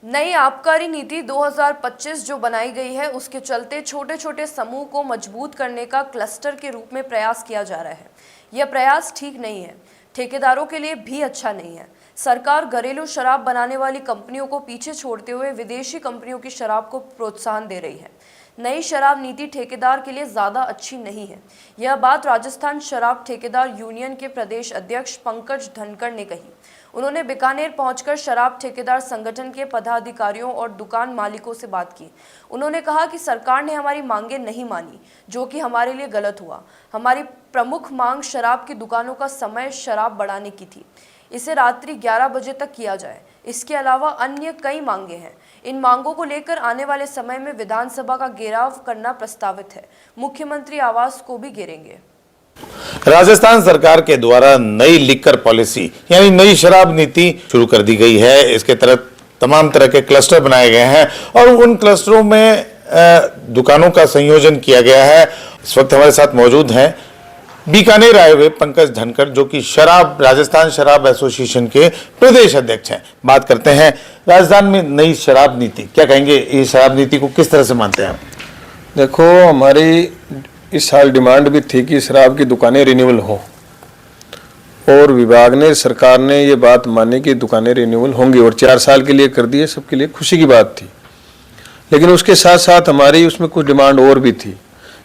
नई आबकारी नीति 2025 जो बनाई गई है, उसके चलते छोटे छोटे समूह को मजबूत करने का क्लस्टर के रूप में प्रयास किया जा रहा है। यह प्रयास ठीक नहीं है, ठेकेदारों के लिए भी अच्छा नहीं है। सरकार घरेलू शराब बनाने वाली कंपनियों को पीछे छोड़ते हुए विदेशी कंपनियों की शराब को प्रोत्साहन दे रही है। नई शराब नीति ठेकेदार के लिए ज़्यादा अच्छी नहीं है। यह बात राजस्थान शराब ठेकेदार यूनियन के प्रदेश अध्यक्ष पंकज धनखड़ ने कही। उन्होंने बीकानेर पहुंचकर शराब ठेकेदार संगठन के पदाधिकारियों और दुकान मालिकों से बात की। उन्होंने कहा कि सरकार ने हमारी मांगें नहीं मानी, जो कि हमारे लिए गलत हुआ। हमारी प्रमुख मांग शराब की दुकानों का समय शराब बढ़ाने की थी, इसे रात्रि 11 बजे तक किया जाए। इसके अलावा अन्य कई मांगे हैं। इन मांगों को लेकर आने वाले समय में विधानसभा का घेराव करना प्रस्तावित है। मुख्यमंत्री आवास को भी घेरेंगे। राजस्थान सरकार के द्वारा नई लिकर पॉलिसी यानी नई शराब नीति शुरू कर दी गई है। इसके तहत तमाम तरह के क्लस्टर बनाए गए हैं और उन क्लस्टरों में दुकानों का संयोजन किया गया है। इस वक्त हमारे साथ मौजूद हैं बीकानेर आए हुए पंकज धनखड़, जो कि राजस्थान शराब एसोसिएशन के प्रदेश अध्यक्ष हैं। बात करते हैं राजस्थान में नई शराब नीति, क्या कहेंगे? इस शराब नीति को किस तरह से मानते हैं आप? देखो, हमारी इस साल डिमांड भी थी कि शराब की दुकानें रिन्यूअल हो और विभाग ने, सरकार ने ये बात मानी कि दुकानें रिन्यूअल होंगी और 4 साल के लिए कर दिए। सबके लिए खुशी की बात थी। लेकिन उसके साथ साथ हमारी उसमें कुछ डिमांड और भी थी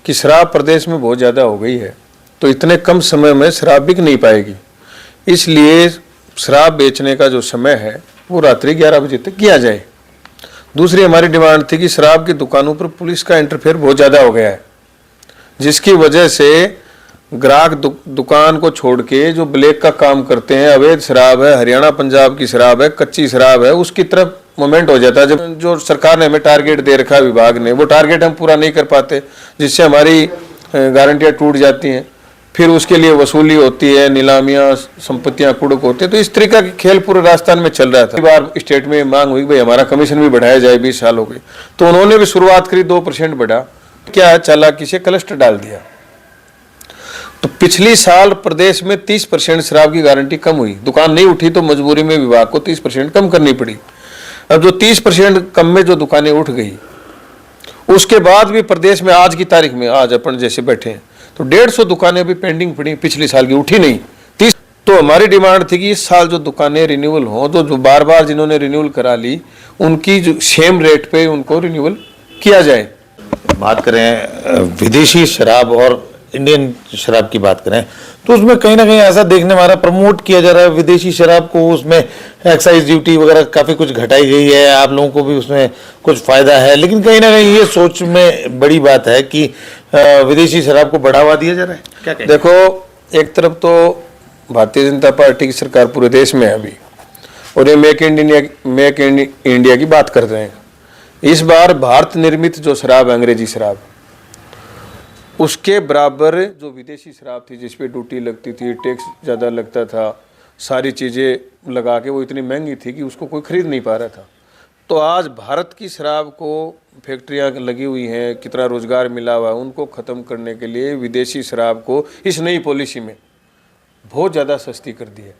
कि शराब प्रदेश में बहुत ज़्यादा हो गई है, तो इतने कम समय में शराब बिक नहीं पाएगी। इसलिए शराब बेचने का जो समय है वो रात्रि 11 बजे तक किया जाए। दूसरी हमारी डिमांड थी कि शराब की दुकानों पर पुलिस का इंटरफेयर बहुत ज़्यादा हो गया है, जिसकी वजह से ग्राहक दुकान को छोड़ के जो ब्लैक का काम करते हैं, अवैध शराब है, हरियाणा पंजाब की शराब है, कच्ची शराब है, उसकी तरफ मोमेंट हो जाता है। जब जो सरकार ने हमें टारगेट दे रखा है विभाग ने, वो टारगेट हम पूरा नहीं कर पाते, जिससे हमारी गारंटियाँ टूट जाती हैं। फिर उसके लिए वसूली होती है, नीलामियाँ, संपत्तियाँ कुड़क होती है। तो इस तरीका के खेल पूरे राजस्थान में चल रहा था। बार स्टेट में मांग हुई भाई हमारा कमीशन भी बढ़ाया जाए, 20 साल हो गए, तो उन्होंने भी शुरुआत करी, 2% बढ़ा। क्या चालाकी से क्लस्टर डाल दिया। तो पिछली साल प्रदेश में 30% शराब की गारंटी कम हुई। दुकान नहीं उठी तो मजबूरी में विभाग को 30% कम करनी पड़ी। अब जो 30% कम में जो दुकानें उठ गई, उसके बाद भी प्रदेश में आज की तारीख में, आज अपन जैसे बैठे हैं, तो 150 दुकानें भी पेंडिंग पड़ी, पिछली साल की उठी नहीं। 30। तो हमारी डिमांड थी कि इस साल जो दुकानें रिन्यूअल हो, तो जो बार बार जिन्होंने रिन्यूअल करा ली, उनकी जो सेम रेट पे उनको रिन्यूअल किया जाए। बात करें विदेशी शराब और इंडियन शराब की बात करें, तो उसमें कहीं ना कहीं ऐसा देखने हमारा प्रमोट किया जा रहा है विदेशी शराब को। उसमें एक्साइज ड्यूटी वगैरह काफ़ी कुछ घटाई गई है, आप लोगों को भी उसमें कुछ फ़ायदा है, लेकिन कहीं ना कहीं ये सोच में बड़ी बात है कि विदेशी शराब को बढ़ावा दिया जा रहा है। क्या कहें? देखो, एक तरफ तो भारतीय जनता पार्टी की सरकार पूरे देश में है अभी, और ये मेक इन इंडिया की बात कर रहे हैं। इस बार भारत निर्मित जो शराब, अंग्रेजी शराब, उसके बराबर जो विदेशी शराब थी, जिस पे ड्यूटी लगती थी, टैक्स ज़्यादा लगता था, सारी चीज़ें लगा के वो इतनी महंगी थी कि उसको कोई खरीद नहीं पा रहा था। तो आज भारत की शराब को फैक्ट्रियाँ लगी हुई हैं, कितना रोज़गार मिला हुआ है, उनको ख़त्म करने के लिए विदेशी शराब को इस नई पॉलिसी में बहुत ज़्यादा सस्ती कर दी है।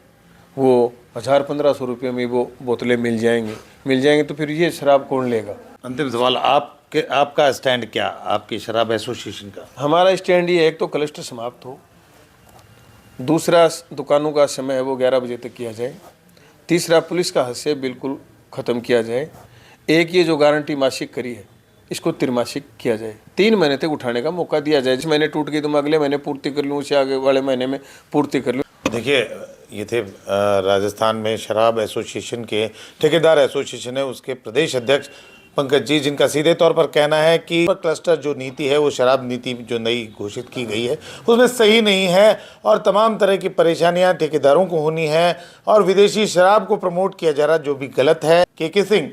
वो 1000-1500 रुपये में वो बोतलें मिल जाएंगी, तो फिर ये शराब कौन लेगा? अंतिम सवाल, आपका स्टैंड क्या, आपकी शराब एसोसिएशन का? हमारा स्टैंड ये, एक तो क्लस्टर समाप्त हो, दूसरा दुकानों का समय है वो 11 बजे तक किया जाए, तीसरा पुलिस का हस्तक्षेप बिल्कुल ख़त्म किया जाए, एक ये जो गारंटी मासिक करी है इसको त्रिमासिक किया जाए, 3 महीने तक उठाने का मौका दिया जाए। जिस महीने टूट गई तो मैं अगले महीने पूर्ति कर लूँ, उससे आगे वाले महीने में पूर्ति कर लूँ। देखिए, ये थे राजस्थान में शराब एसोसिएशन के, ठेकेदार एसोसिएशन है उसके प्रदेश अध्यक्ष पंकज जी, जिनका सीधे तौर पर कहना है कि क्लस्टर जो नीति है वो शराब नीति जो नई घोषित की गई है उसमें सही नहीं है और तमाम तरह की परेशानियां ठेकेदारों को होनी है और विदेशी शराब को प्रमोट किया जा रहा है, जो भी गलत है। के सिंह।